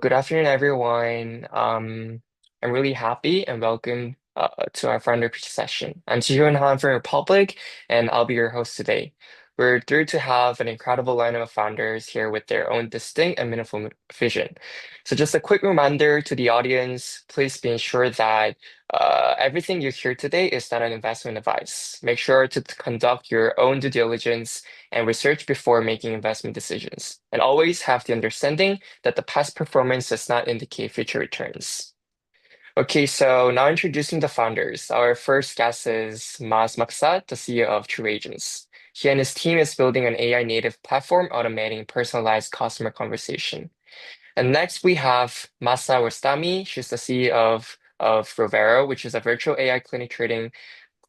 Good afternoon, everyone. I'm really happy and welcome to our founder pitch session. I'm Jihyun Han from Republic, and I'll be your host today. We're thrilled to have an incredible lineup of founders here with their own distinct and meaningful vision. So, just a quick reminder to the audience, please be ensured that everything you hear today is not an investment advice. Make sure to conduct your own due diligence and research before making investment decisions, and always have the understanding that the past performance does not indicate future returns. Okay, so now introducing the founders. Our first guest is Maz Maksad, the CEO of True Agents. He and his team is building an AI native platform automating personalized customer conversation. And next we have Masa Wastami. She's the CEO of Rovero, which is a virtual AI clinic treating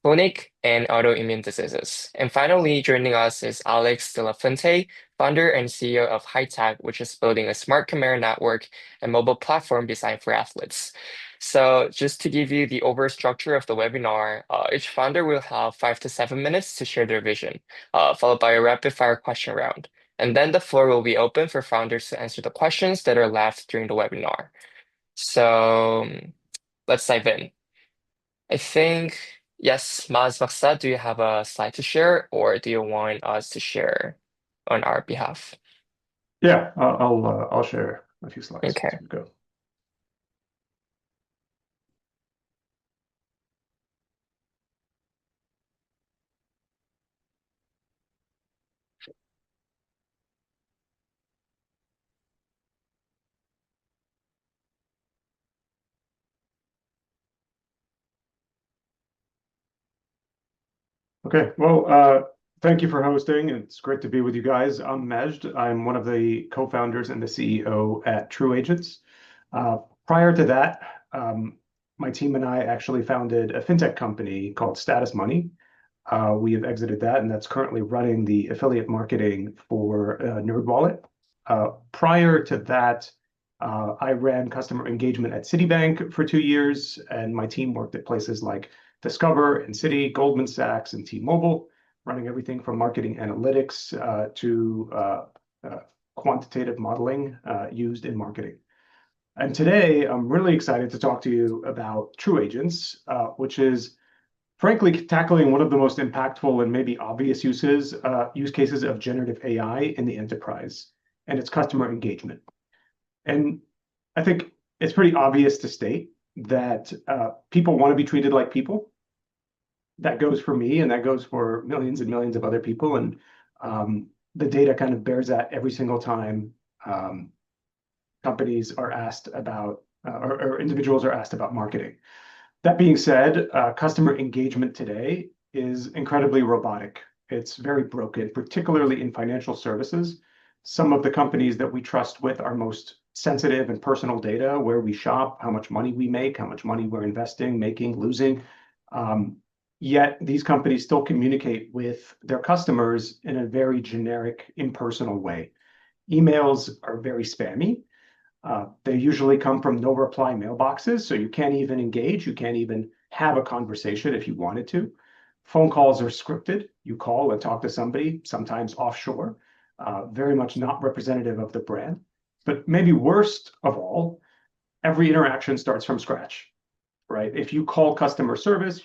chronic and autoimmune diseases. And finally, joining us is Alex De La Fuente, founder and CEO of HiTech, which is building a smart camera network and mobile platform designed for athletes. So just to give you the overall structure of the webinar, each founder will have 5 to 7 minutes to share their vision, followed by a rapid fire question round. And then the floor will be open for founders to answer the questions that are left during the webinar. So let's dive in. I think, yes, Maz Maksad, do you have a slide to share, or do you want us to share on our behalf? Yeah, I'll share a few slides as Okay. we go. Okay, well, thank you for hosting. It's great to be with you guys. I'm Majd. I'm one of the co-founders and the CEO at True Agents. Prior to that, my team and I actually founded a fintech company called Status Money. We have exited that, and that's currently running the affiliate marketing for NerdWallet. Prior to that, I ran customer engagement at Citibank for 2 years, and my team worked at places like Discover and Citi, Goldman Sachs, and T-Mobile, running everything from marketing analytics to quantitative modeling used in marketing. And today, I'm really excited to talk to you about True Agents, which is frankly tackling one of the most impactful and maybe obvious use cases of generative AI in the enterprise, and it's customer engagement. And I think it's pretty obvious to state that people want to be treated like people. That goes for me, and that goes for millions and millions of other people. And the data kind of bears that every single time companies are asked about, or individuals are asked about marketing. That being said, customer engagement today is incredibly robotic. It's very broken, particularly in financial services. Some of the companies that we trust with our most sensitive and personal data, where we shop, how much money we make, how much money we're investing, making, losing. Yet these companies still communicate with their customers in a very generic, impersonal way. Emails are very spammy. They usually come from no reply mailboxes, so you can't even engage. You can't even have a conversation if you wanted to. Phone calls are scripted. You call and talk to somebody, sometimes offshore, very much not representative of the brand. But maybe worst of all, every interaction starts from scratch, right? If you call customer service,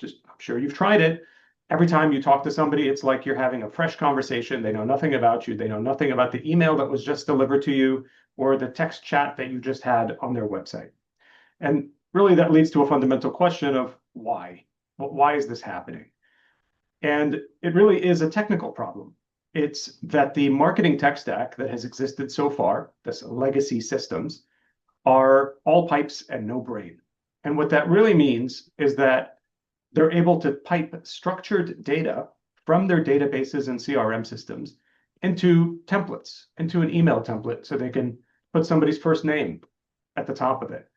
I'm sure you've tried it. Every time you talk to somebody, it's like you're having a fresh conversation. They know nothing about you. They know nothing about the email that was just delivered to you or the text chat that you just had on their website. And really, that leads to a fundamental question of why? Why is this happening? And it really is a technical problem. It's that the marketing tech stack that has existed so far, this legacy systems, are all pipes and no brain. And what that really means is that they're able to pipe structured data from their databases and CRM systems into templates, into an email template, so they can put somebody's first name at the top of it.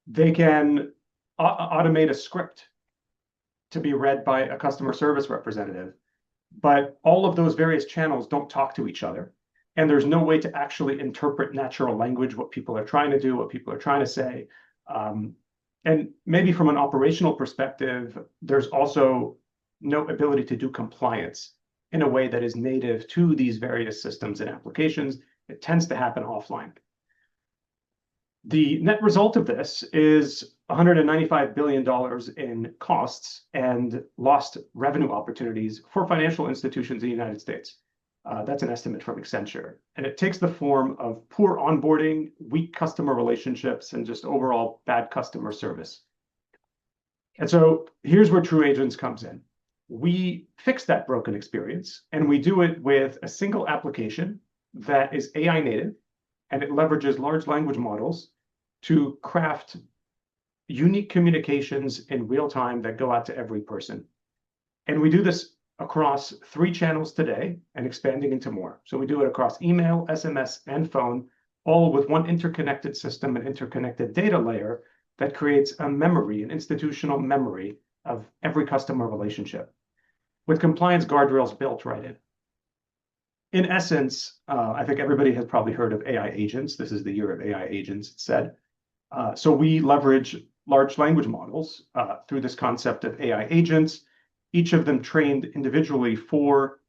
They can automate a script to be read by a customer service representative, but all of those various channels don't talk to each other. And there's no way to actually interpret natural language, what people are trying to do, what people are trying to say. And maybe from an operational perspective, there's also no ability to do compliance in a way that is native to these various systems and applications. It tends to happen offline. The net result of this is $195 billion in costs and lost revenue opportunities for financial institutions in the United States. That's an estimate from Accenture. And it takes the form of poor onboarding, weak customer relationships, and just overall bad customer service. And so here's where True Agents comes in. We fix that broken experience, and we do it with a single application that is AI native, and it leverages large language models to craft unique communications in real time that go out to every person. And we do this across 3 channels today and expanding into more. So we do it across email, SMS, and phone, all with one interconnected system and interconnected data layer that creates a memory, an institutional memory of every customer relationship with compliance guardrails built right in. In essence, I think everybody has probably heard of AI agents. This is the year of AI agents, it said. So we leverage large language models through this concept of AI agents, each of them trained individually for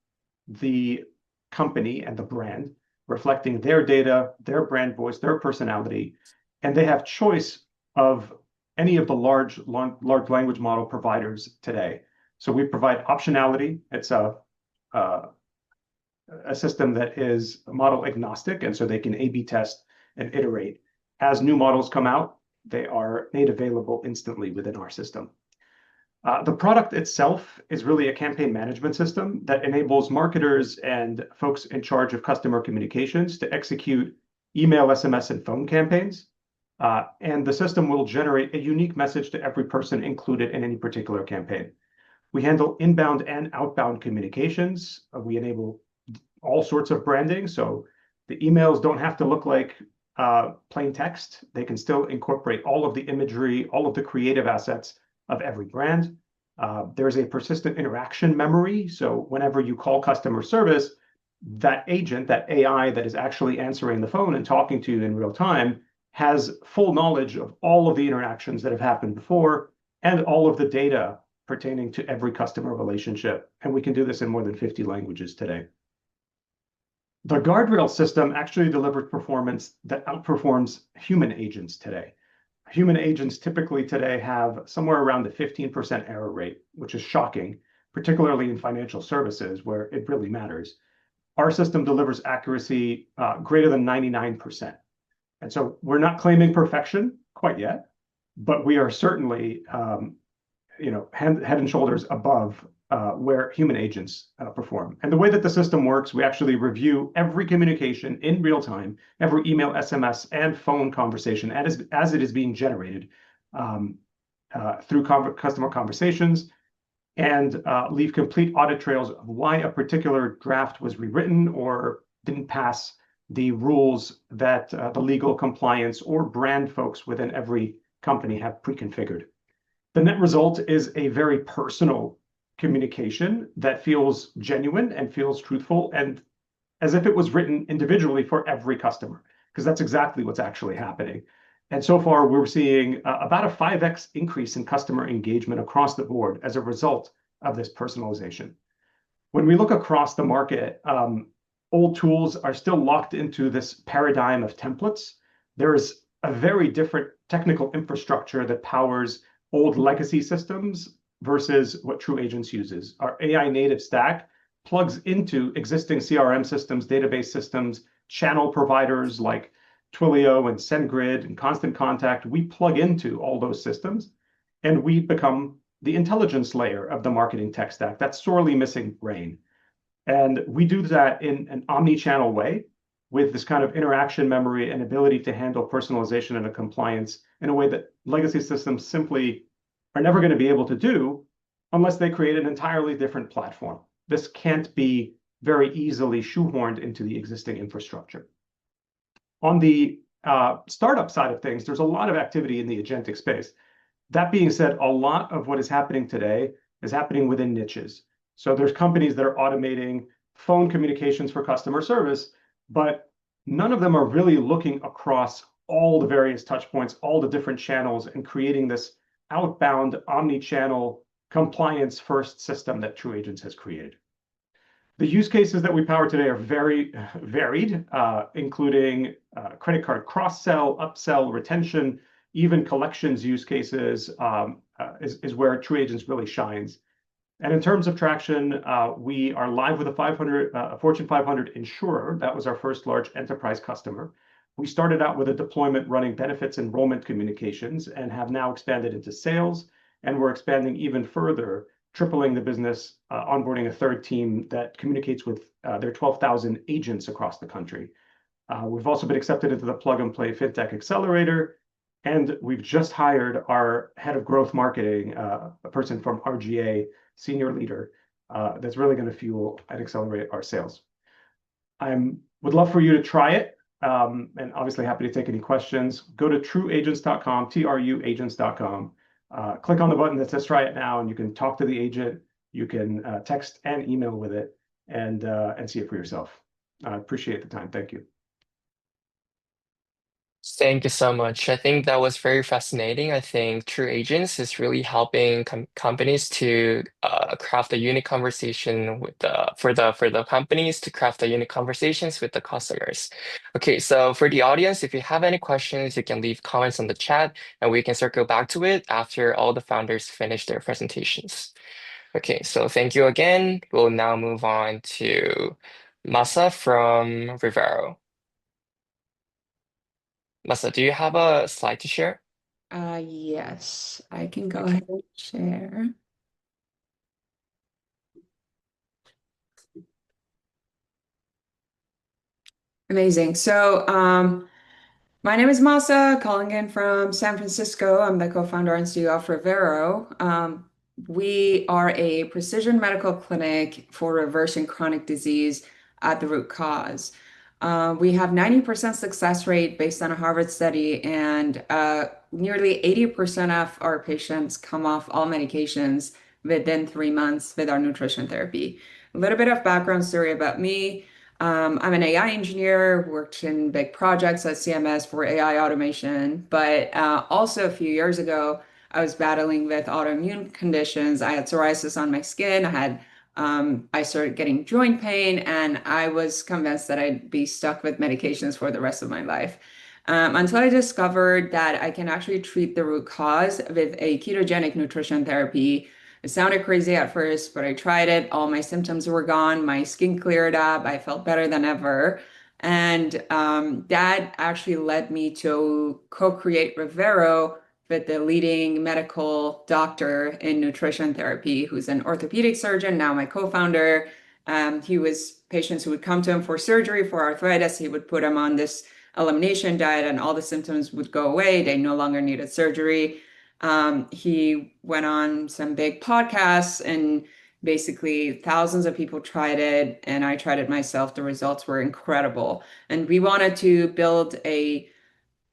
the company and the brand, reflecting their data, their brand voice, their personality, and they have choice of any of the large language model providers today. So we provide optionality. It's a system that is model agnostic, and so they can A/B test and iterate. As new models come out, they are made available instantly within our system. The product itself is really a campaign management system that enables marketers and folks in charge of customer communications to execute email, SMS, and phone campaigns. And the system will generate a unique message to every person included in any particular campaign. We handle inbound and outbound communications. We enable all sorts of branding. So the emails don't have to look like plain text. They can still incorporate all of the imagery, all of the creative assets of every brand. There's a persistent interaction memory. So whenever you call customer service, that agent, that AI that is actually answering the phone and talking to you in real time has full knowledge of all of the interactions that have happened before and all of the data pertaining to every customer relationship. And we can do this in more than 50 languages today. The guardrail system actually delivers performance that outperforms human agents today. Human agents typically today have somewhere around a 15% error rate, which is shocking, particularly in financial services where it really matters. Our system delivers accuracy greater than 99%. And so we're not claiming perfection quite yet, but we are certainly head and shoulders above where human agents perform. And the way that the system works, we actually review every communication in real time, every email, SMS, and phone conversation as it is being generated through customer conversations, and leave complete audit trails of why a particular draft was rewritten or didn't pass the rules that the legal compliance or brand folks within every company have pre-configured. The net result is a very personal communication that feels genuine and feels truthful and as if it was written individually for every customer, because that's exactly what's actually happening. And so far, we're seeing about a 5x increase in customer engagement across the board as a result of this personalization. When we look across the market, old tools are still locked into this paradigm of templates. There's a very different technical infrastructure that powers old legacy systems versus what True Agents uses. Our AI native stack plugs into existing CRM systems, database systems, channel providers like Twilio and SendGrid and Constant Contact. We plug into all those systems and we become the intelligence layer of the marketing tech stack. That's sorely missing brain. And we do that in an omni-channel way with this kind of interaction memory and ability to handle personalization and a compliance in a way that legacy systems simply are never going to be able to do unless they create an entirely different platform. This can't be very easily shoehorned into the existing infrastructure. On the startup side of things, there's a lot of activity in the agentic space. That being said, a lot of what is happening today is happening within niches. So there's companies that are automating phone communications for customer service, but none of them are really looking across all the various touch points, all the different channels, and creating this outbound omni-channel compliance first system that True Agents has created. The use cases that we power today are very varied, including credit card cross-sell, upsell, retention, even collections use cases is where TrueAgents really shines. And in terms of traction, we are live with a Fortune 500 insurer. That was our first large enterprise customer. We started out with a deployment running benefits enrollment communications and have now expanded into sales. And we're expanding even further, tripling the business, onboarding a third team that communicates with their 12,000 agents across the country. We've also been accepted into the Plug and Play FinTech Accelerator, and we've just hired our head of growth marketing, a person from RGA, senior leader, that's really going to fuel and accelerate our sales. I would love for you to try it, and obviously happy to take any questions. Go to trueagents.com, truagents.com. Click on the button that says try it now, and you can talk to the agent. You can text and email with it and see it for yourself. I appreciate the time. Thank you. Thank you so much. I think that was very fascinating. I think True Agents is really helping companies to craft a unique conversation with the companies to craft the unique conversations with the customers. Okay, so for the audience, if you have any questions, you can leave comments on the chat, and we can circle back to it after all the founders finish their presentations. Okay, so thank you again. We'll now move on to Masa from Rivero. Masa, do you have a slide to share? Yes, I can go Okay. ahead and share. Amazing. So, my name is Masa, calling in from San Francisco. I'm the co-founder and CEO of Rivero. We are a precision medical clinic for reversing chronic disease at the root cause. We have 90% success rate based on a Harvard study, and nearly 80% of our patients come off all medications within 3 months with our nutrition therapy. A little bit of background story about me. I'm an AI engineer, worked in big projects at CMS for AI automation, but also a few years ago, I was battling with autoimmune conditions. I had psoriasis on my skin. I started getting joint pain, and I was convinced that I'd be stuck with medications for the rest of my life. Until I discovered that I can actually treat the root cause with a ketogenic nutrition therapy. It sounded crazy at first, but I tried it. All my symptoms were gone. My skin cleared up. I felt better than ever. And that actually led me to co-create Rivero with the leading medical doctor in nutrition therapy, who's an orthopedic surgeon, now my co-founder. He was patients who would come to him for surgery for arthritis. He would put them on this elimination diet, and all the symptoms would go away. They no longer needed surgery. He went on some big podcasts, and basically thousands of people tried it, and I tried it myself. The results were incredible. And we wanted to build a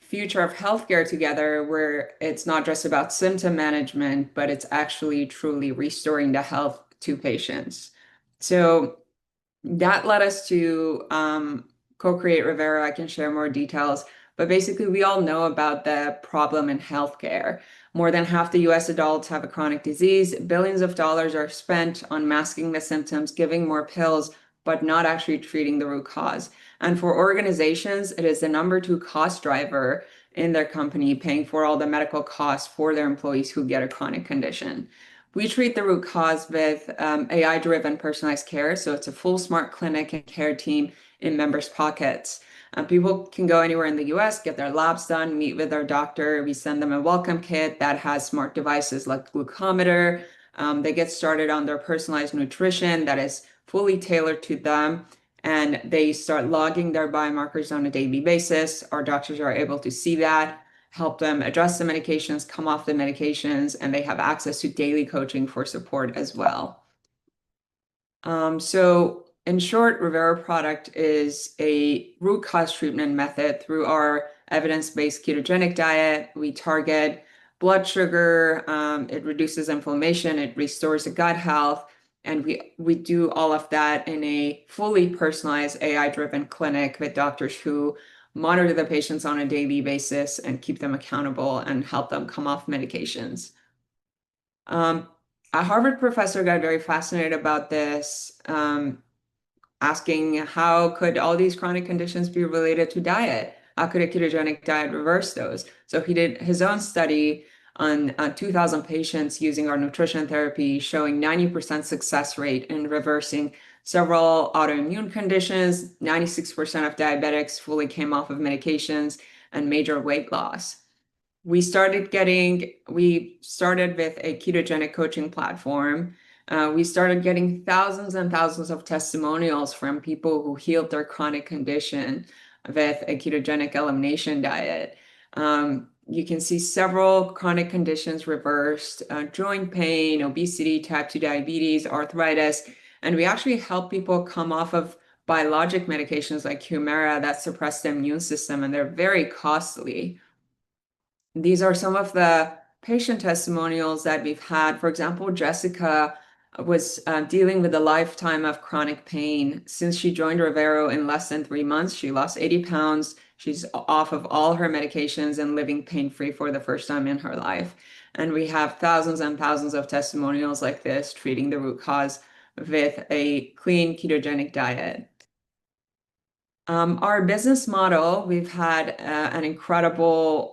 future of healthcare together where it's not just about symptom management, but it's actually truly restoring the health to patients. So that led us to co-create Rivero. I can share more details, but basically we all know about the problem in healthcare. More than half the US adults have a chronic disease. Billions of dollars are spent on masking the symptoms, giving more pills, but not actually treating the root cause. And for organizations, it is the number 2 cost driver in their company, paying for all the medical costs for their employees who get a chronic condition. We treat the root cause with AI-driven personalized care. So it's a full smart clinic and care team in members' pockets. People can go anywhere in the US, get their labs done, meet with their doctor. We send them a welcome kit that has smart devices like glucometer. They get started on their personalized nutrition that is fully tailored to them, and they start logging their biomarkers on a daily basis. Our doctors are able to see that, help them address the medications, come off the medications, and they have access to daily coaching for support as well. So in short, Rivero product is a root cause treatment method through our evidence-based ketogenic diet. We target blood sugar, it reduces inflammation, it restores the gut health, and we do all of that in a fully personalized AI-driven clinic with doctors who monitor the patients on a daily basis and keep them accountable and help them come off medications. A Harvard professor got very fascinated about this asking how could all these chronic conditions be related to diet? How could a ketogenic diet reverse those? So he did his own study on 2,000 patients using our nutrition therapy, showing 90% success rate in reversing several autoimmune conditions. 96% of diabetics fully came off of medications and major weight loss. We started with a ketogenic coaching platform. We started getting thousands and thousands of testimonials from people who healed their chronic condition with a ketogenic elimination diet. You can see several chronic conditions reversed, joint pain, obesity, type 2 diabetes, arthritis, and we actually help people come off of biologic medications like Humira that suppress the immune system, and they're very costly. These are some of the patient testimonials that we've had. For example, Jessica was dealing with a lifetime of chronic pain. Since she joined Revero in less than 3 months, she lost 80 pounds. She's off of all her medications and living pain-free for the first time in her life. And we have thousands and thousands of testimonials like this, treating the root cause with a clean ketogenic diet. Our business model, we've had an incredible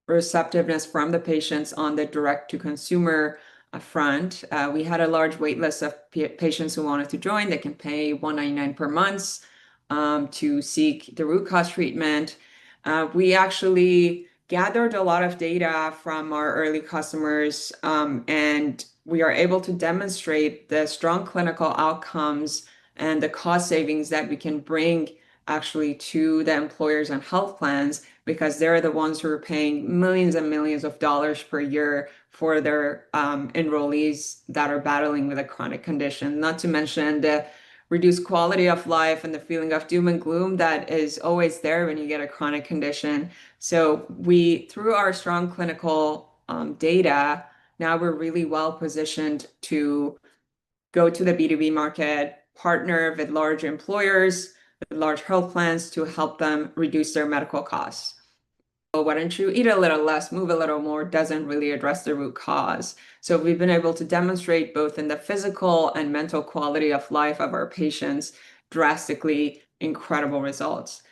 receptiveness from the patients on the direct-to-consumer front. We had a large wait list of patients who wanted to join. They can pay $199 per month to seek the root cause treatment. We actually gathered a lot of data from our early customers, and we are able to demonstrate the strong clinical outcomes and the cost savings that we can bring actually to the employers and health plans, because they're the ones who are paying millions and millions of dollars per year for their enrollees that are battling with a chronic condition. Not to mention the reduced quality of life and the feeling of doom and gloom that is always there when you get a chronic condition. So through our strong clinical data, now we're really well positioned to go to the B2B market, partner with large employers, with large health plans to help them reduce their medical costs. So why don't you eat a little less, move a little more, doesn't really address the root cause. So we've been able to demonstrate both in the physical and mental quality of life of our patients drastically incredible results.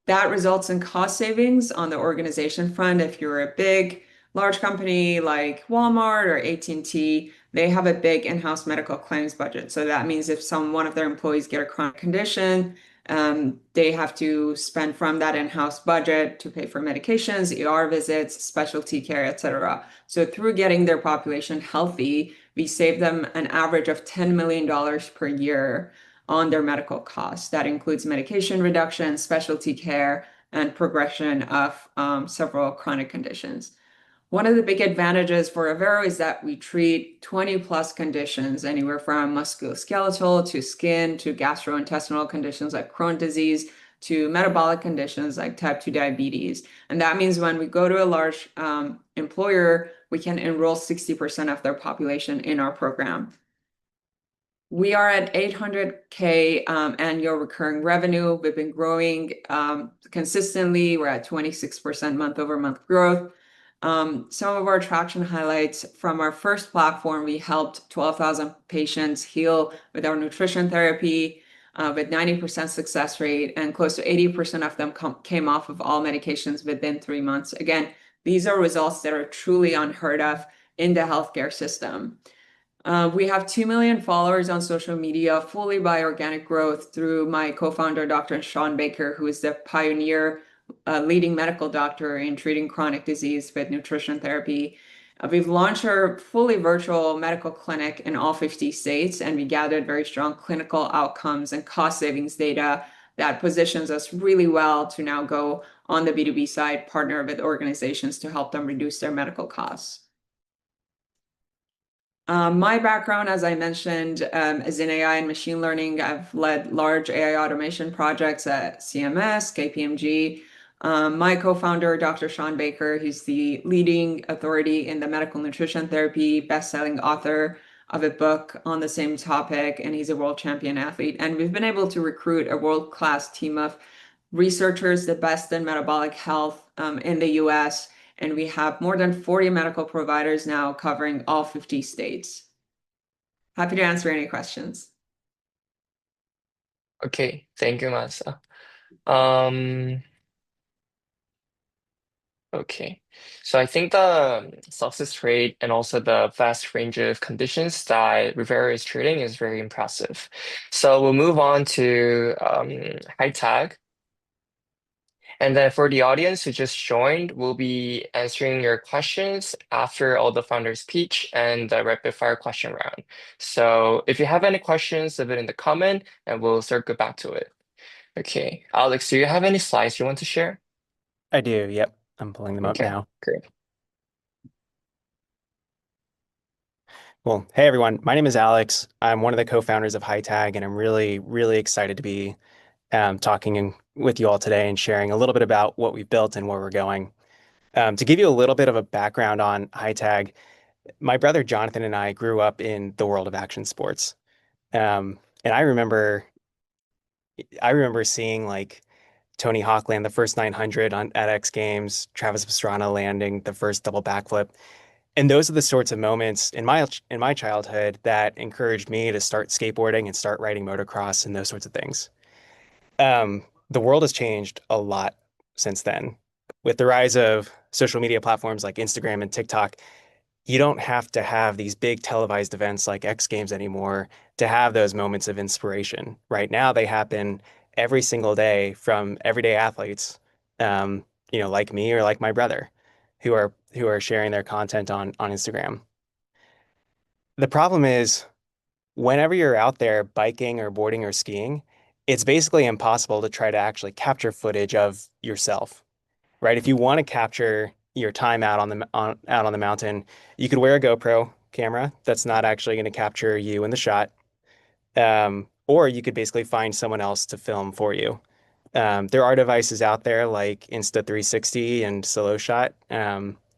That results in cost savings on the organization front. If you're a large company like Walmart or AT&T, they have a big in-house medical claims budget. So that means if one of their employees get a chronic condition, they have to spend from that in-house budget to pay for medications, ER visits, specialty care, etc. So through getting their population healthy, we save them an average of $10 million per year on their medical costs. That includes medication reduction, specialty care, and progression of several chronic conditions. One of the big advantages for Revero is that we treat 20+ conditions, anywhere from musculoskeletal to skin to gastrointestinal conditions like Crohn's disease to metabolic conditions like type 2 diabetes. And that means when we go to a large employer, we can enroll 60% of their population in our program. We are at 800K annual recurring revenue. We've been growing consistently. We're at 26% month-over-month growth. Some of our traction highlights from our first platform, we helped 12,000 patients heal with our nutrition therapy with 90% success rate, and close to 80% of them came off of all medications within 3 months. Again, these are results that are truly unheard of in the healthcare system. We have 2 million followers on social media, fully by organic growth through my co-founder, Dr. Shawn Baker, who is the pioneer leading medical doctor in treating chronic disease with nutrition therapy. We've launched our fully virtual medical clinic in all 50 states, and we gathered very strong clinical outcomes and cost savings data that positions us really well to now go on the B2B side, partner with organizations to help them reduce their medical costs. My background, as I mentioned, is in AI and machine learning. I've led large AI automation projects at CMS, KPMG. My co-founder, Dr. Shawn Baker, he's the leading authority in the medical nutrition therapy, best-selling author of a book on the same topic, and he's a world champion athlete. And we've been able to recruit a world-class team of researchers, the best in metabolic health in the US, and we have more than 40 medical providers now covering all 50 states. Happy to answer any questions. Okay, thank you, Masa. Um, okay. So I think the success rate and also the vast range of conditions that Rivera is treating is very impressive. So we'll move on to high tag. And then for the audience who just joined, we'll be answering your questions after all the founders speech and the rapid fire question round. So if you have any questions, leave it in the comment and we'll circle back to it. Okay. Alex, do you have any slides you want to share? I do, yep. I'm pulling them up Okay, now. great. Well, hey everyone, my name is Alex. I'm one of the co-founders of HiTag, and I'm really, really excited to be with you all today and sharing a little bit about what we've built and where we're going. To give you a little bit of a background on HiTag, my brother Jonathan and I grew up in the world of action sports. And I remember seeing like Tony Hawk land the first 900 at X Games, Travis Pastrana landing the first double backflip. And those are the sorts of moments in my childhood that encouraged me to start skateboarding and start riding motocross and those sorts of things. The world has changed a lot since then. With the rise of social media platforms like Instagram and TikTok, you don't have to have these big televised events like X Games anymore to have those moments of inspiration. Right now, they happen every single day from everyday athletes, like me or like my brother, who are sharing their content on Instagram. The problem is whenever you're out there biking or boarding or skiing, it's basically impossible to try to actually capture footage of yourself, right? If you want to capture your time out on the mountain, you could wear a GoPro camera that's not actually going to capture you in the shot, or you could basically find someone else to film for you. There are devices out there like Insta360 and SoloShot.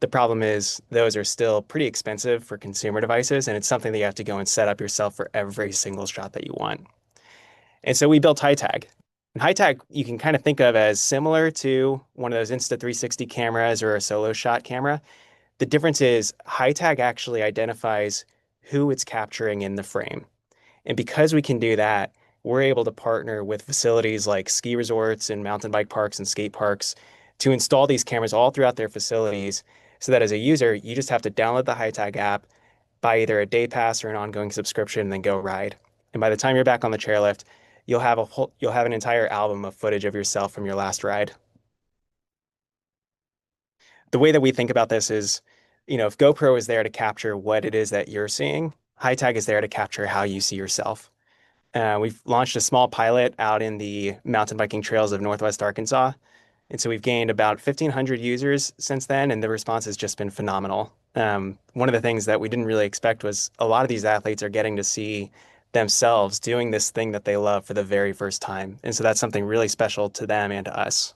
The problem is those are still pretty expensive for consumer devices, and it's something that you have to go and set up yourself for every single shot that you want. And so we built HiTag. And HiTag you can kind of think of as similar to one of those Insta360 cameras or a SoloShot camera. The difference is HiTag actually identifies who it's capturing in the frame. And because we can do that, we're able to partner with facilities like ski resorts and mountain bike parks and skate parks to install these cameras all throughout their facilities so that as a user, you just have to download the HiTag app, buy either a day pass or an ongoing subscription, and then go ride. And by the time you're back on the chairlift, you'll have an entire album of footage of yourself from your last ride. The way that we think about this is, if GoPro is there to capture what it is that you're seeing, HiTag is there to capture how you see yourself. We've launched a small pilot out in the mountain biking trails of Northwest Arkansas. And so we've gained about 1,500 users since then, and the response has just been phenomenal. One of the things that we didn't really expect was a lot of these athletes are getting to see themselves doing this thing that they love for the very first time. And so that's something really special to them and to us.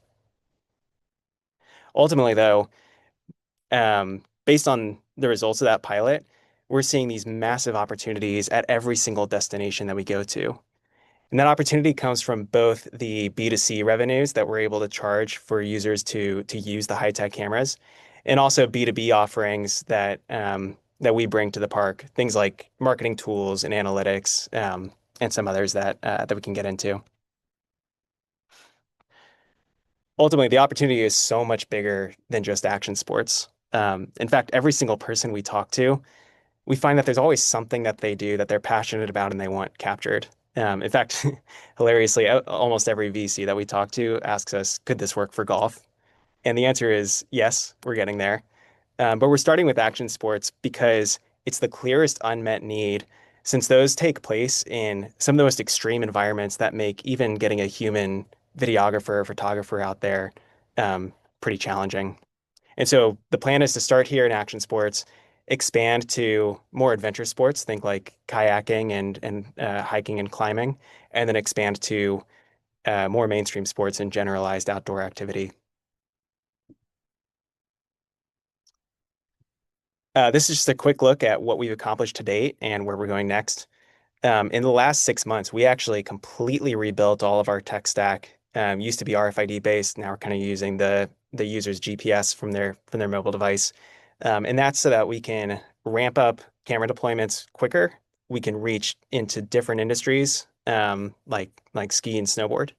Ultimately, though, based on the results of that pilot, we're seeing these massive opportunities at every single destination that we go to. And that opportunity comes from both the B2C revenues that we're able to charge for users to use the HiTag cameras, and also B2B offerings that we bring to the park, things like marketing tools and analytics, and some others that we can get into. Ultimately, the opportunity is so much bigger than just action sports. In fact, every single person we talk to, we find that there's always something that they do that they're passionate about and they want captured. In fact, hilariously, almost every VC that we talk to asks us, could this work for golf? And the answer is yes, we're getting there. But we're starting with action sports because it's the clearest unmet need, since those take place in some of the most extreme environments that make even getting a human videographer or photographer out there pretty challenging. And so the plan is to start here in action sports, expand to more adventure sports, think like kayaking and hiking and climbing, and then expand to more mainstream sports and generalized outdoor activity. This is just a quick look at what we've accomplished to date and where we're going next. In the last 6 months, we actually completely rebuilt all of our tech stack. Used to be RFID based. Now we're kind of using the user's GPS from their mobile device. And that's so that we can ramp up camera deployments quicker. We can reach into different industries like ski and snowboard.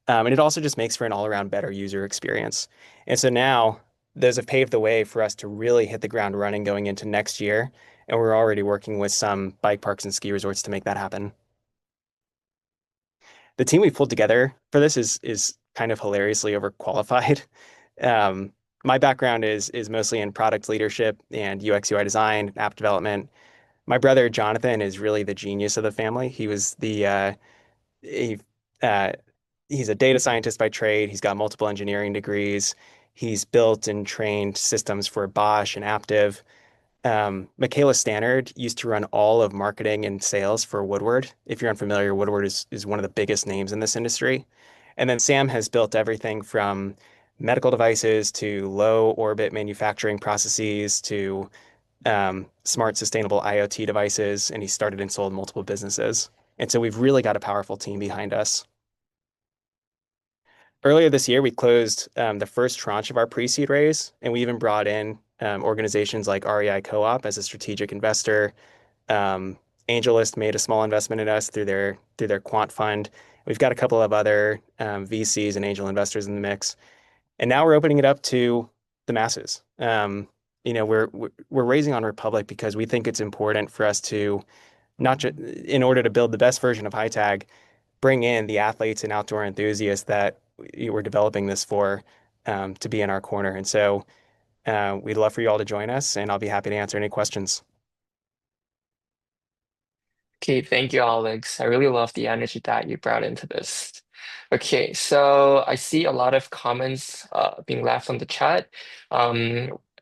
And it also just makes for an all-around better user experience. And so now those have paved the way for us to really hit the ground running going into next year. And we're already working with some bike parks and ski resorts to make that happen. The team we pulled together for this is kind of hilariously overqualified. My background is mostly in product leadership and UX UI design, app development. My brother Jonathan is really the genius of the family. He, uh, he's a data scientist by trade. He's got multiple engineering degrees. He's built and trained systems for Bosch and Aptiv. Michaela Stannard used to run all of marketing and sales for Woodward. If you're unfamiliar, Woodward is one of the biggest names in this industry. And then Sam has built everything from medical devices to low orbit manufacturing processes to smart, sustainable IoT devices. And he started and sold multiple businesses. And so we've really got a powerful team behind us. Earlier this year, we closed the first tranche of our pre-seed raise, and we even brought in organizations like REI Co-op as a strategic investor. AngelList made a small investment in us through their quant fund. We've got a couple of other VCs and angel investors in the mix, and now we're opening it up to the masses. We're raising on Republic because we think it's important for us to not just in order to build the best version of HiTag, bring in the athletes and outdoor enthusiasts that we're developing this for to be in our corner. And so we'd love for you all to join us, and I'll be happy to answer any questions. Okay, thank you, Alex. I really love the energy that you brought into this. Okay, so I see a lot of comments being left on the chat.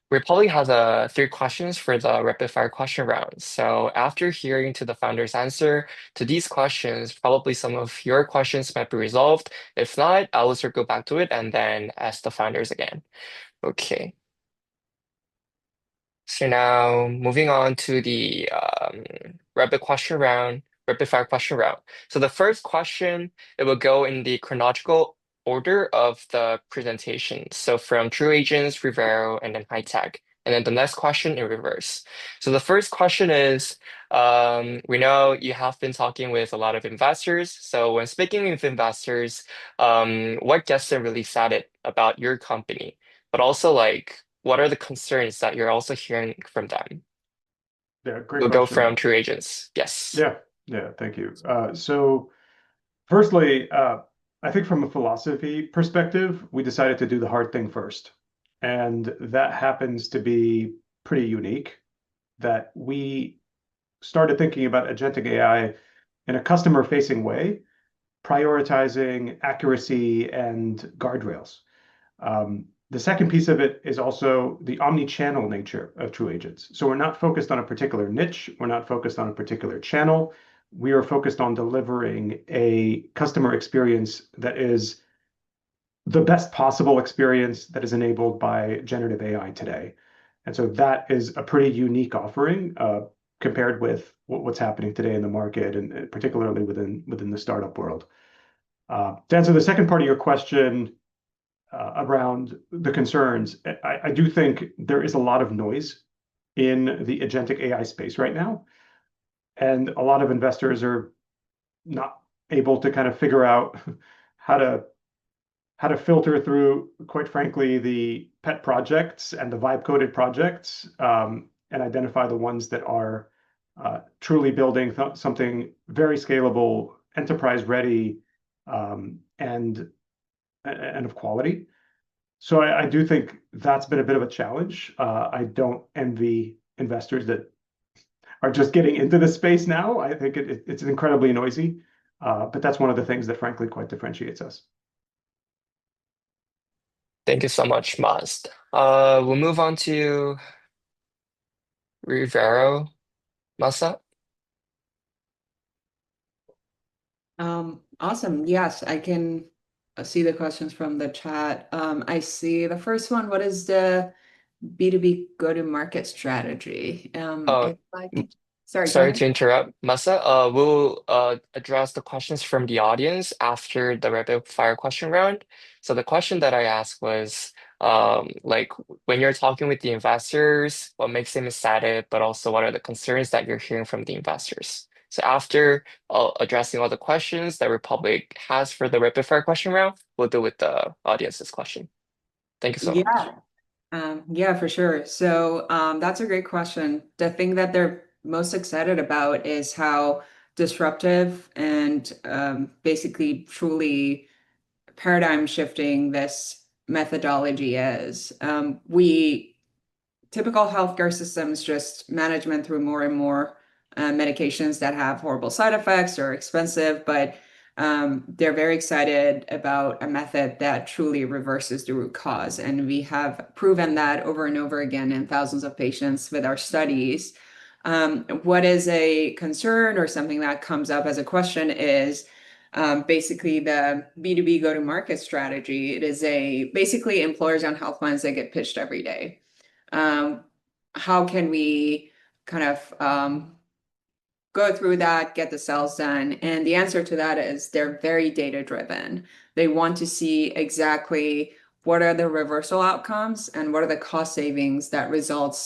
Republic has three questions for the rapid fire question round. So after hearing to the founder's answer to these questions, probably some of your questions might be resolved. If not, I'll circle back to it and then ask the founders again. Okay. So now moving on to the rapid fire question round. So the first question, it will go in the chronological order of the presentation. So from True Agents, Rivero, and then HiTech. And then the next question in reverse. So the first question is, we know you have been talking with a lot of investors. So when speaking with investors, what gets them really excited about your company? But also like, what are the concerns that you're also hearing from them? Yeah, great We'll go question. from True Agents. Yes. Yeah, thank you. So firstly, I think from a philosophy perspective, we decided to do the hard thing first. And that happens to be pretty unique, that we started thinking about agentic AI in a customer-facing way, prioritizing accuracy and guardrails. The second piece of it is also the omni-channel nature of True Agents. So we're not focused on a particular niche. We're not focused on a particular channel. We are focused on delivering a customer experience that is the best possible experience that is enabled by generative AI today. And so that is a pretty unique offering compared with what's happening today in the market, and particularly within the startup world. To answer the second part of your question, around the concerns, I do think there is a lot of noise in the agentic AI space right now, and a lot of investors are not able to kind of figure out how to filter through, quite frankly, the pet projects and the vibe-coded projects, and identify the ones that are truly building something very scalable, enterprise-ready, and of quality. So I do think that's been a bit of a challenge. I don't envy investors that are just getting into this space now. I think it's incredibly noisy, but that's one of the things that frankly quite differentiates us. Thank you so much, Mast. We'll move on to Rivero. Masa? Awesome. Yes, I can see the questions from the chat. I see the first one. What is the B2B go-to-market strategy? Uh, Sorry, go Sorry ahead. to interrupt, Masa. We'll address the questions from the audience after the rapid fire question round. So the question that I asked was, like when you're talking with the investors, what makes them excited, but also what are the concerns that you're hearing from the investors? So after addressing all the questions that Republic has for the rapid fire question round, we'll deal with the audience's question. Thank you so much. Yeah. Yeah, for sure. So that's a great question. The thing that they're most excited about is how disruptive and basically truly paradigm shifting this methodology is. We typical healthcare systems just management through more and more medications that have horrible side effects or expensive, but they're very excited about a method that truly reverses the root cause. And we have proven that over and over again in thousands of patients with our studies. What is a concern or something that comes up as a question is basically the B2B go-to-market strategy. It is basically employers on health plans that get pitched every day. How can we kind of go through that, get the sales done? And the answer to that is they're very data driven. They want to see exactly what are the reversal outcomes and what are the cost savings that resulted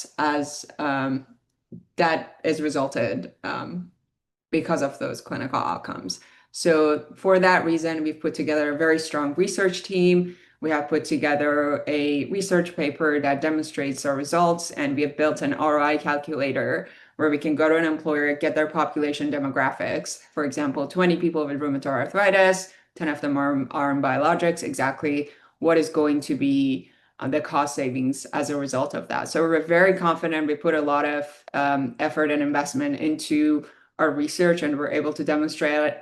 because of those clinical outcomes. So for that reason, we've put together a very strong research team. We have put together a research paper that demonstrates our results, and we have built an ROI calculator where we can go to an employer, get their population demographics. For example, 20 people with rheumatoid arthritis, 10 of them are on biologics, exactly what is going to be the cost savings as a result of that. So we're very confident. We put a lot of effort and investment into our research, and we're able to demonstrate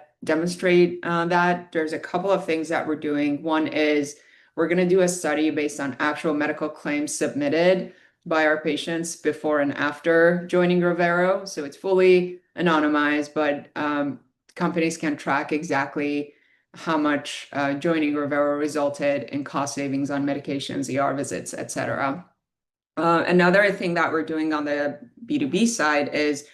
that. There's a couple of things that we're doing. One is we're going to do a study based on actual medical claims submitted by our patients before and after joining Revero. So it's fully anonymized, but companies can track exactly how much joining Revero resulted in cost savings on medications, ER visits, etc. Another thing that we're doing on the B2B side is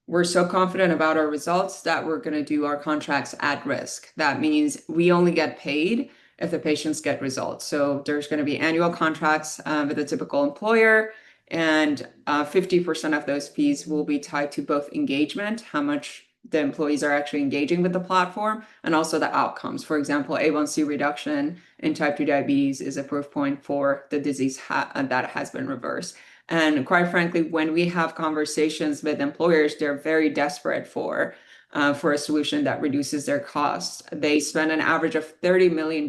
we're so confident about our results that we're going to do our contracts at risk. That means we only get paid if the patients get results. So there's going to be annual contracts with a typical employer, and 50% of those fees will be tied to both engagement, how much the employees are actually engaging with the platform, and also the outcomes. For example, A1C reduction in type 2 diabetes is a proof point for the disease that has been reversed. And quite frankly, when we have conversations with employers, they're very desperate for a solution that reduces their costs. They spend an average of $30 million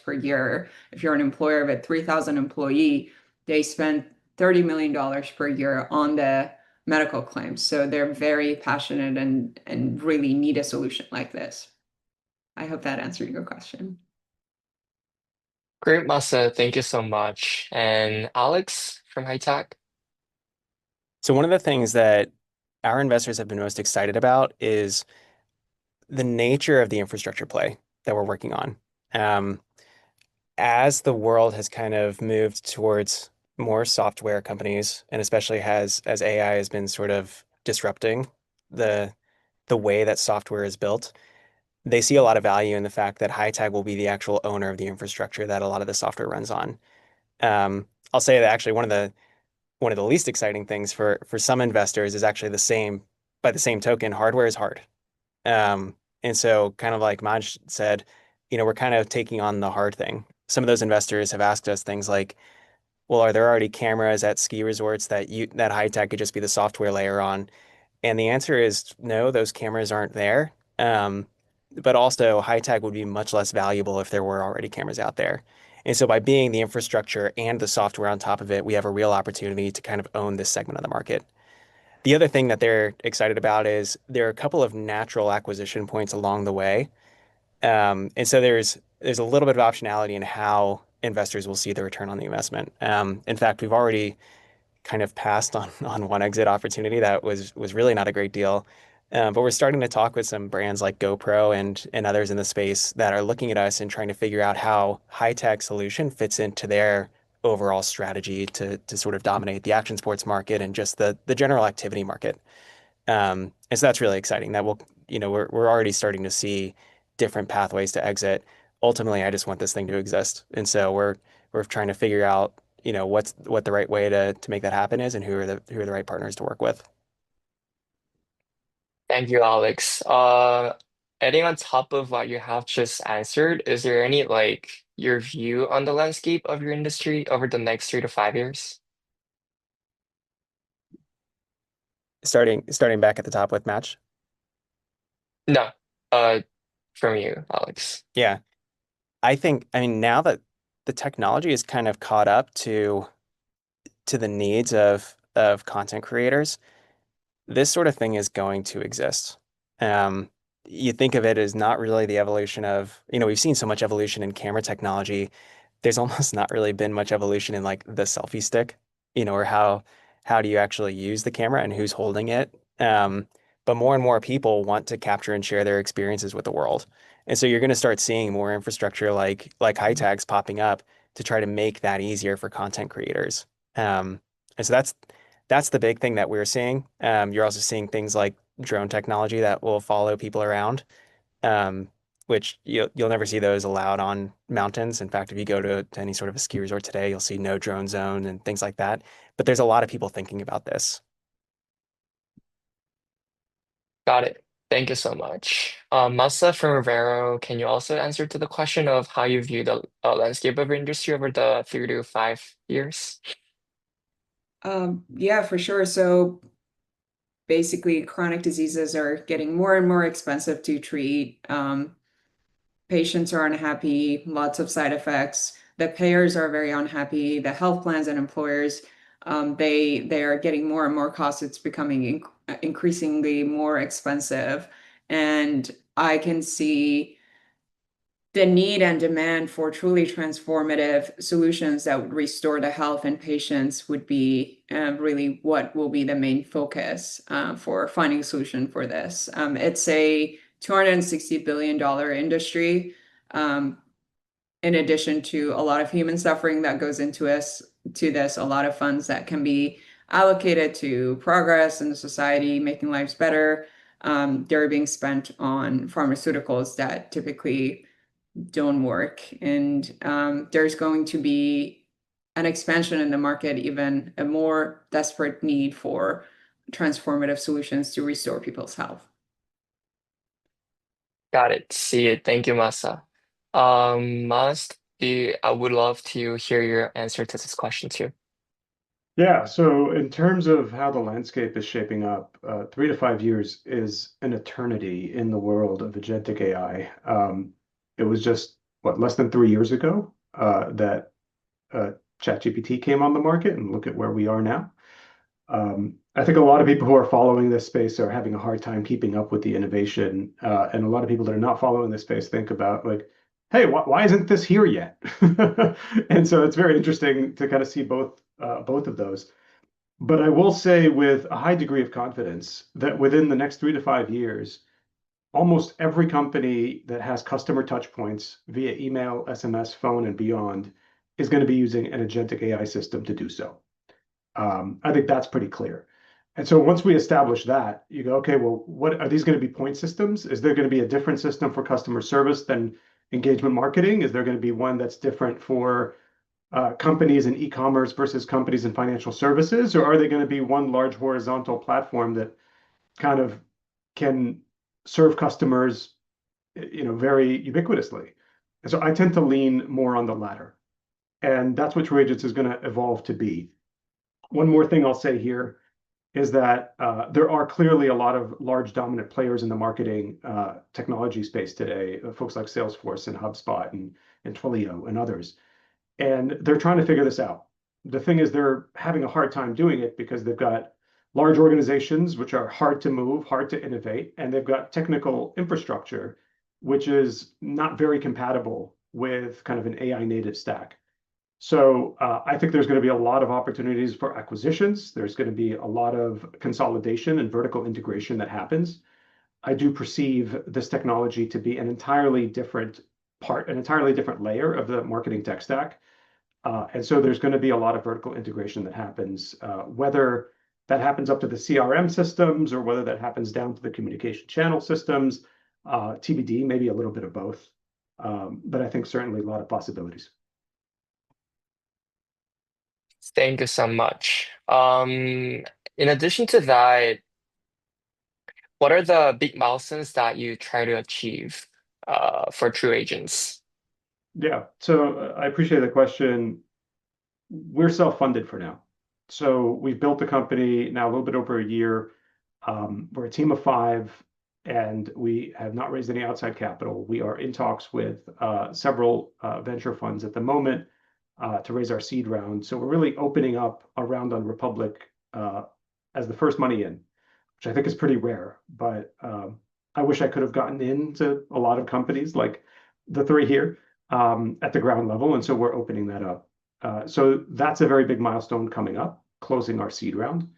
per year. If you're an employer with 3,000 employees, they spend $30 million per year on the medical claims. So they're very passionate and really need a solution like this. I hope that answered your question. Great, Masa. Thank you so much. And Alex from High Tech. So one of the things that our investors have been most excited about is the nature of the infrastructure play that we're working on. As the world has kind of moved towards more software companies, and especially as AI has been sort of disrupting the way that software is built, they see a lot of value in the fact that High Tech will be the actual owner of the infrastructure that a lot of the software runs on. I'll say that actually one of the least exciting things for some investors is actually by the same token, hardware is hard. And so kind of like Maj said, we're kind of taking on the hard thing. Some of those investors have asked us things like, well, are there already cameras at ski resorts that High Tech could just be the software layer on? And the answer is no, those cameras aren't there. But also High Tech would be much less valuable if there were already cameras out there. And so by being the infrastructure and the software on top of it, we have a real opportunity to kind of own this segment of the market. The other thing that they're excited about is there are a couple of natural acquisition points along the way. And so there's a little bit of optionality in how investors will see the return on the investment. In fact, we've already kind of passed on one exit opportunity that was really not a great deal. But we're starting to talk with some brands like GoPro and others in the space that are looking at us and trying to figure out how High Tech solution fits into their overall strategy to sort of dominate the action sports market and just the general activity market. And so that's really exciting that we're already starting to see different pathways to exit. Ultimately, I just want this thing to exist. And so we're trying to figure out, what the right way to make that happen is and who are the right partners to work with. Thank you, Alex. Adding on top of what you have just answered, is there any like your view on the landscape of your industry over the next 3 to 5 years? Starting back at the top with Match. No, uh, from you, Alex. Yeah. I mean, now that the technology is kind of caught up to the needs of content creators, this sort of thing is going to exist. Um, you think of it as not really the evolution of, we've seen so much evolution in camera technology. There's almost not really been much evolution in like the selfie stick, or how do you actually use the camera and who's holding it. But more and more people want to capture and share their experiences with the world. And so you're going to start seeing more infrastructure like high tags popping up to try to make that easier for content creators. And so that's the big thing that we're seeing. You're also seeing things like drone technology that will follow people around, um, which you'll never see those allowed on mountains. In fact, if you go to any sort of a ski resort today, you'll see no drone zone and things like that. But there's a lot of people thinking about this. Got it. Thank you so much. Masa from Rivero, can you also answer to the question of how you view the landscape of your industry over the 3 to 5 years? Yeah, for sure. So basically, chronic diseases are getting more and more expensive to treat. Patients are unhappy, lots of side effects. The payers are very unhappy. The health plans and employers, they are getting more and more costs. It's becoming increasingly more expensive. And I can see the need and demand for truly transformative solutions that would restore the health and patients would be really what will be the main focus for finding a solution for this. It's a $260 billion industry, in addition to a lot of human suffering that goes into this, a lot of funds that can be allocated to progress in the society, making lives better. They're being spent on pharmaceuticals that typically don't work. And there's going to be an expansion in the market, even a more desperate need for transformative solutions to restore people's health. Got it. See it. Thank you, Masa. Mast, I would love to hear your answer to this question too. Yeah, so in terms of how the landscape is shaping up, 3 to 5 years is an eternity in the world of agentic AI. It was just, what, less than 3 years ago that ChatGPT came on the market, and look at where we are now. I think a lot of people who are following this space are having a hard time keeping up with the innovation, and a lot of people that are not following this space think about like, hey, why isn't this here yet? And so it's very interesting to kind of see both of those. But I will say with a high degree of confidence that within the next 3 to 5 years, almost every company that has customer touch points via email, SMS, phone, and beyond is going to be using an agentic AI system to do so. I think that's pretty clear. And so once we establish that, you go, okay, well, what are these going to be point systems? Is there going to be a different system for customer service than engagement marketing? Is there going to be one that's different for companies in e-commerce versus companies in financial services? Or are they going to be one large horizontal platform that kind of can serve customers, very ubiquitously? And so I tend to lean more on the latter. And that's what TrueAgents is going to evolve to be. One more thing I'll say here is that there are clearly a lot of large dominant players in the marketing technology space today, folks like Salesforce and HubSpot and Twilio and others. And they're trying to figure this out. The thing is, they're having a hard time doing it because they've got large organizations which are hard to move, hard to innovate, and they've got technical infrastructure which is not very compatible with kind of an AI native stack. So I think there's going to be a lot of opportunities for acquisitions. There's going to be a lot of consolidation and vertical integration that happens. I do perceive this technology to be an entirely different layer of the marketing tech stack. And so there's going to be a lot of vertical integration that happens, whether that happens up to the CRM systems or whether that happens down to the communication channel systems, TBD, maybe a little bit of both. But I think certainly a lot of possibilities. Thank you so much. In addition to that, what are the big milestones that you try to achieve for True Agents? Yeah, so I appreciate the question. We're self-funded for now. So we've built the company now a little bit over a year. We're a team of 5, and we have not raised any outside capital. We are in talks with several venture funds at the moment to raise our seed round. So we're really opening up a round on Republic as the first money in, which I think is pretty rare. But I wish I could have gotten into a lot of companies like the 3 here at the ground level. And so we're opening that up. So that's a very big milestone coming up, closing our seed round.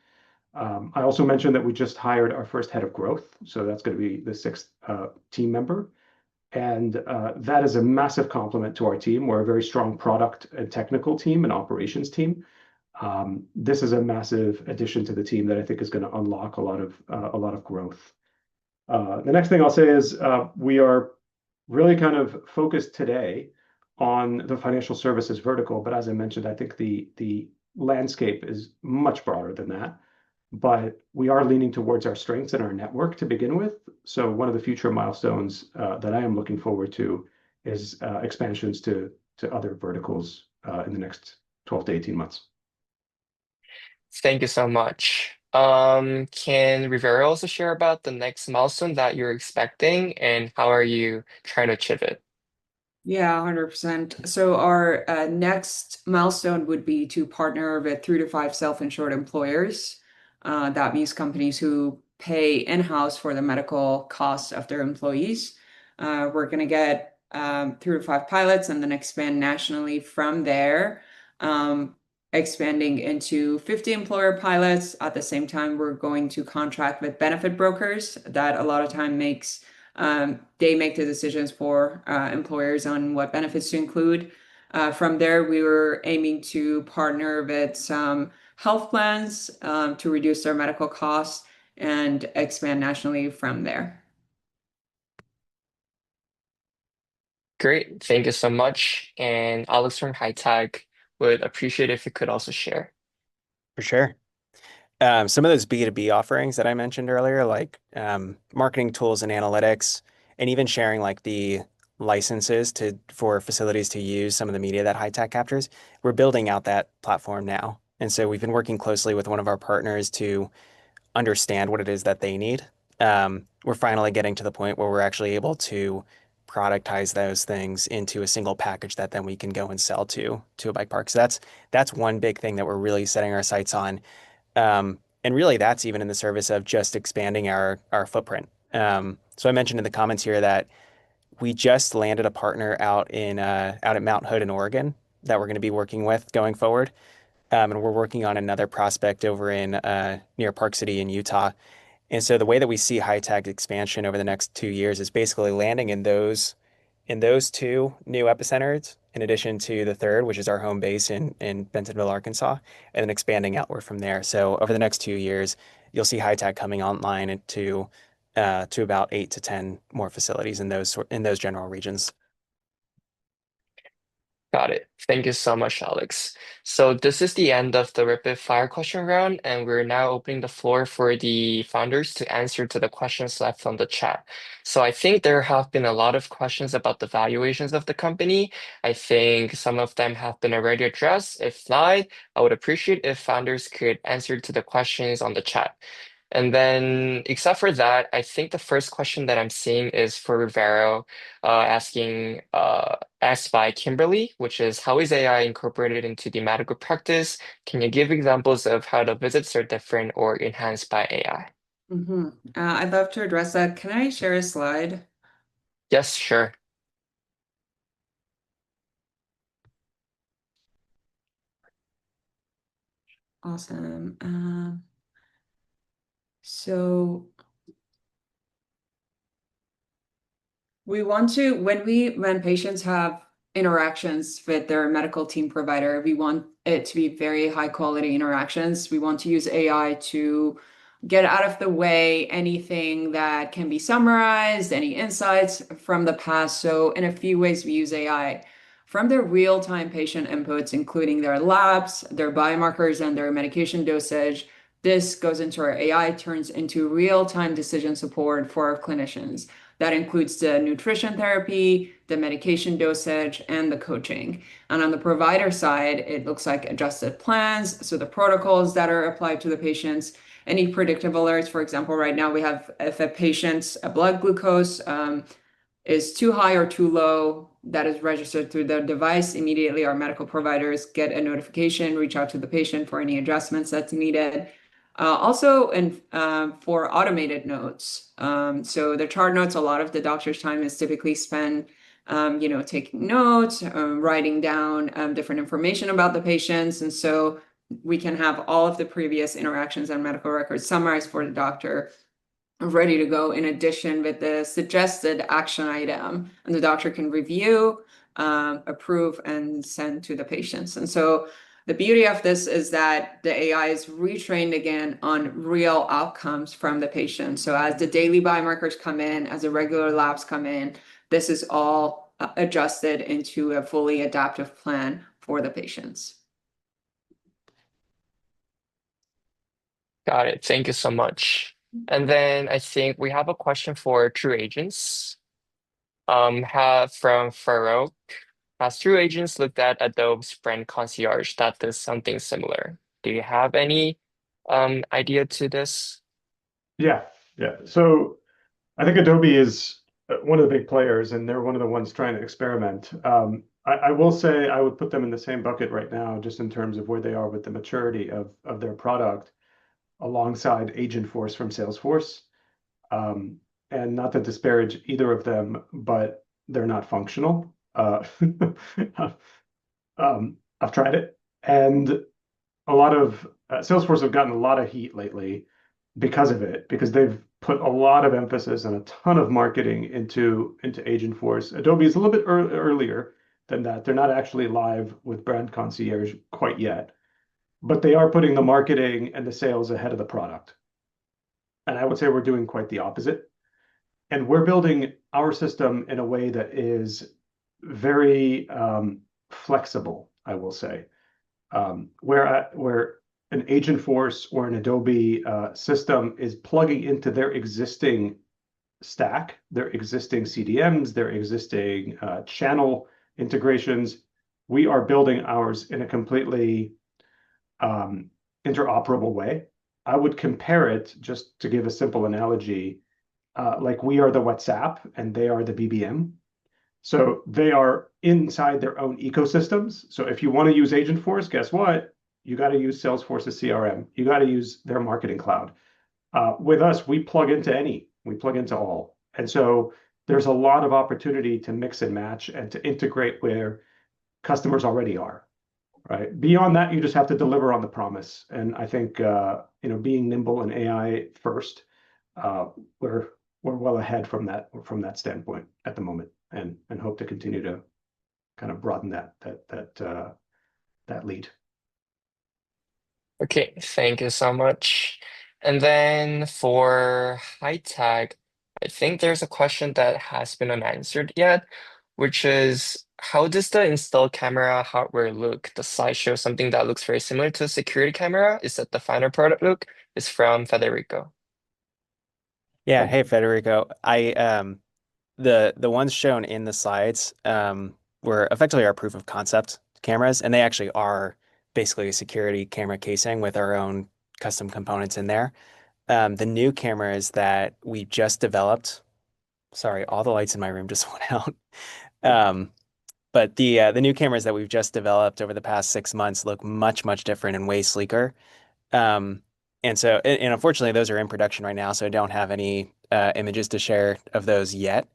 I also mentioned that we just hired our first head of growth. So that's going to be the 6th team member. And that is a massive compliment to our team. We're a very strong product and technical team and operations team. This is a massive addition to the team that I think is going to unlock a lot of growth. The next thing I'll say is we are really kind of focused today on the financial services vertical. But as I mentioned, I think the landscape is much broader than that. But we are leaning towards our strengths and our network to begin with. So one of the future milestones that I am looking forward to is expansions to other verticals in the next 12 to 18 months. Thank you so much. Can Rivera also share about the next milestone that you're expecting and how are you trying to achieve it? Yeah, 100%. So our next milestone would be to partner with 3 to 5 self-insured employers. That means companies who pay in-house for the medical costs of their employees. We're going to get 3 to 5 pilots and then expand nationally from there, expanding into 50 employer pilots. At the same time, we're going to contract with benefit brokers that a lot of time they make the decisions for employers on what benefits to include. From there, we were aiming to partner with some health plans to reduce their medical costs and expand nationally from there. Great. Thank you so much. And Alex from High Tech would appreciate if you could also share. For sure. Some of those B2B offerings that I mentioned earlier, like marketing tools and analytics, and even sharing like the licenses for facilities to use some of the media that High Tech captures, we're building out that platform now. And so we've been working closely with one of our partners to understand what it is that they need. We're finally getting to the point where we're actually able to productize those things into a single package that then we can go and sell to a bike park. So that's one big thing that we're really setting our sights on. And really that's even in the service of just expanding our footprint. So I mentioned in the comments here that we just landed a partner out at Mount Hood in Oregon that we're going to be working with going forward. And we're working on another prospect over in near Park City in Utah. And so the way that we see High Tech expansion over the next 2 years is basically landing in those 2 new epicenters, in addition to the third, which is our home base in Bentonville, Arkansas, and then expanding outward from there. So over the next 2 years, you'll see High Tech coming online to about 8 to 10 more facilities in those general regions. Got it. Thank you so much, Alex. So this is the end of the rapid fire question round, and we're now opening the floor for the founders to answer to the questions left from the chat. So I think there have been a lot of questions about the valuations of the company. I think some of them have been already addressed. If not, I would appreciate if founders could answer to the questions on the chat. And then, except for that, I think the first question that I'm seeing is for Rivero, asked by Kimberly, which is, how is AI incorporated into the medical practice? Can you give examples of how the visits are different or enhanced by AI? I'd love to address that. Can I share a slide? Yes, sure. Awesome. So we want to, when patients have interactions with their medical team provider, we want it to be very high quality interactions. We want to use AI to get out of the way anything that can be summarized, any insights from the past. So in a few ways, we use AI from their real-time patient inputs, including their labs, their biomarkers, and their medication dosage, this goes into our AI, turns into real-time decision support for our clinicians. That includes the nutrition therapy, the medication dosage, and the coaching. And on the provider side, it looks like adjusted plans, so the protocols that are applied to the patients, any predictive alerts. For example, right now we have if a patient's blood glucose is too high or too low, that is registered through the device. Immediately, our medical providers get a notification, reach out to the patient for any adjustments that's needed. Also, for automated notes, so the chart notes, a lot of the doctor's time is typically spent, taking notes, writing down different information about the patients, and so we can have all of the previous interactions and medical records summarized for the doctor, ready to go, in addition with the suggested action item, and the doctor can review, approve, and send to the patients. And so the beauty of this is that the AI is retrained again on real outcomes from the patient. So as the daily biomarkers come in, as the regular labs come in, this is all adjusted into a fully adaptive plan for the patients. Got it. Thank you so much. And then I think we have a question for True Agents. Have from Farouk. Has True Agents looked at Adobe's Brand Concierge that does something similar? Do you have any idea to this? Yeah. So I think Adobe is one of the big players, and they're one of the ones trying to experiment. I will say I would put them in the same bucket right now, just in terms of where they are with the maturity of their product, alongside Agentforce from Salesforce. And not to disparage either of them, but they're not functional. I've tried it, and a lot of Salesforce have gotten a lot of heat lately because of it, because they've put a lot of emphasis and a ton of marketing into Agentforce. Adobe is a little bit earlier than that. They're not actually live with Brand Concierge quite yet, but they are putting the marketing and the sales ahead of the product. And I would say we're doing quite the opposite. And we're building our system in a way that is very flexible, I will say. Where an Agentforce or an Adobe system is plugging into their existing stack, their existing CDMs, their existing channel integrations, we are building ours in a completely interoperable way. I would compare it, just to give a simple analogy, like we are the WhatsApp and they are the BBM. So they are inside their own ecosystems. So if you want to use Agentforce, guess what? You got to use Salesforce's CRM. You got to use their marketing cloud. With us, we plug into all. And so there's a lot of opportunity to mix and match and to integrate where customers already are, right? Beyond that, you just have to deliver on the promise. And I think, being nimble and AI first, we're well ahead from that standpoint at the moment, and hope to continue to kind of broaden that lead. Okay, thank you so much. And then for high tech, I think there's a question that has been unanswered yet, which is how does the installed camera hardware look? The slide shows something that looks very similar to a security camera. Is that the final product look? Is from Federico. Yeah, hey Federico. The ones shown in the slides were effectively our proof of concept cameras, and they actually are basically a security camera casing with our own custom components in there. The new cameras that we just developed, sorry, all the lights in my room just went out. But the new cameras that we've just developed over the past 6 months look much different and way sleeker. And unfortunately, those are in production right now, so I don't have any images to share of those yet.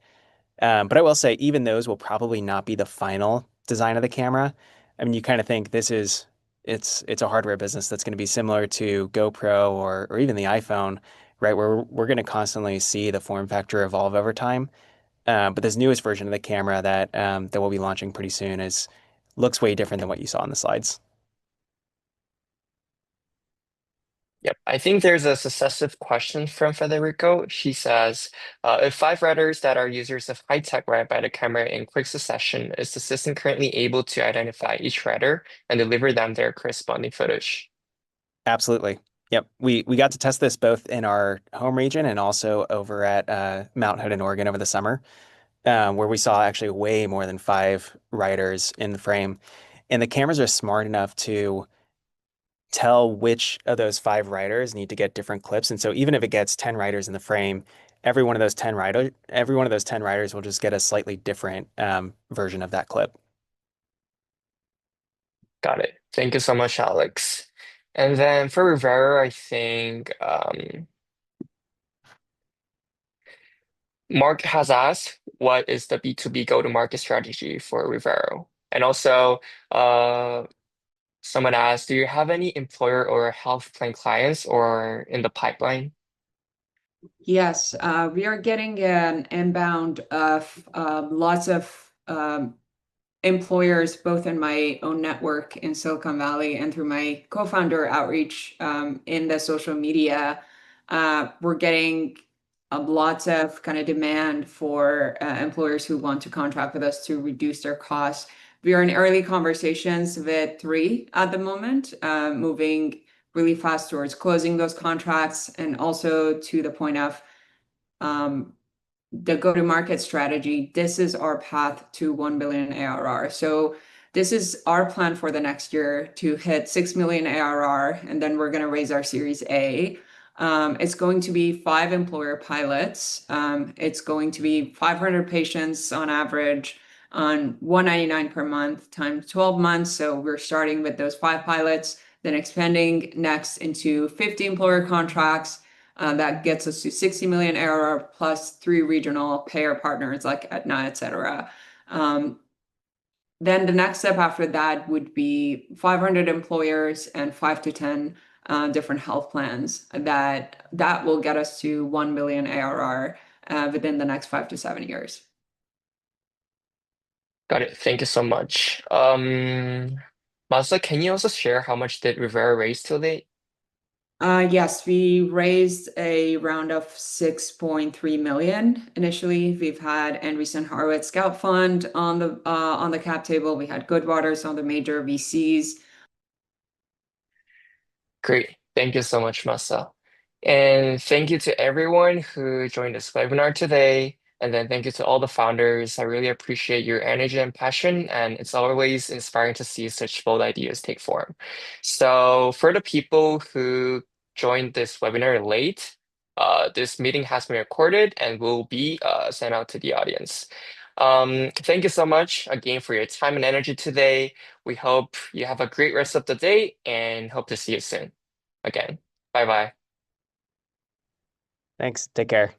But I will say, even those will probably not be the final design of the camera. I mean, you kind of think it's a hardware business that's going to be similar to GoPro or even the iPhone, right? Where we're going to constantly see the form factor evolve over time. But this newest version of the camera that we'll be launching pretty soon looks way different than what you saw in the slides. Yep, I think there's a successive question from Federico. She says, if 5 writers that are users of high tech write by the camera in quick succession, is the system currently able to identify each writer and deliver them their corresponding footage? Absolutely. Yep, we got to test this both in our home region and also over at Mount Hood in Oregon over the summer, where we saw actually way more than 5 riders in the frame. And the cameras are smart enough to tell which of those 5 riders need to get different clips. And so even if it gets 10 riders in the frame, every one of those 10 riders will just get a slightly different version of that clip. Got it. Thank you so much, Alex. And then for Rivera, I think Mark has asked, what is the B2B go-to-market strategy for Rivero? And also, someone asked, do you have any employer or health plan clients or in the pipeline? Yes, we are getting an inbound of lots of employers, both in my own network in Silicon Valley and through my co-founder outreach in the social media. We're getting lots of kind of demand for employers who want to contract with us to reduce their costs. We are in early conversations with 3 at the moment, moving really fast towards closing those contracts, and also to the point of the go-to-market strategy. This is our path to 1 billion ARR. So this is our plan for the next year to hit 6 million ARR, and then we're going to raise our Series A. It's going to be 5 employer pilots. It's going to be 500 patients on average on $199 per month times 12 months. So we're starting with those 5 pilots, then expanding next into 50 employer contracts. That gets us to 60 million ARR plus 3 regional payer partners like Aetna, et cetera. Then the next step after that would be 500 employers and 5 to 10 different health plans. That will get us to 1 billion ARR within the next 5 to 7 years. Got it. Thank you so much. Mazda, can you also share how much did Rivera raise till date? Yes, we raised a round of 6.3 million initially. We've had Andreessen Horowitz Scout Fund on the cap table. We had Goodwater, some of the major VCs. Great. Thank you so much, Masa. And thank you to everyone who joined this webinar today. And then thank you to all the founders. I really appreciate your energy and passion, and it's always inspiring to see such bold ideas take form. So for the people who joined this webinar late, this meeting has been recorded and will be sent out to the audience. Thank you so much again for your time and energy today. We hope you have a great rest of the day and hope to see you soon again. Bye bye. Thanks. Take care.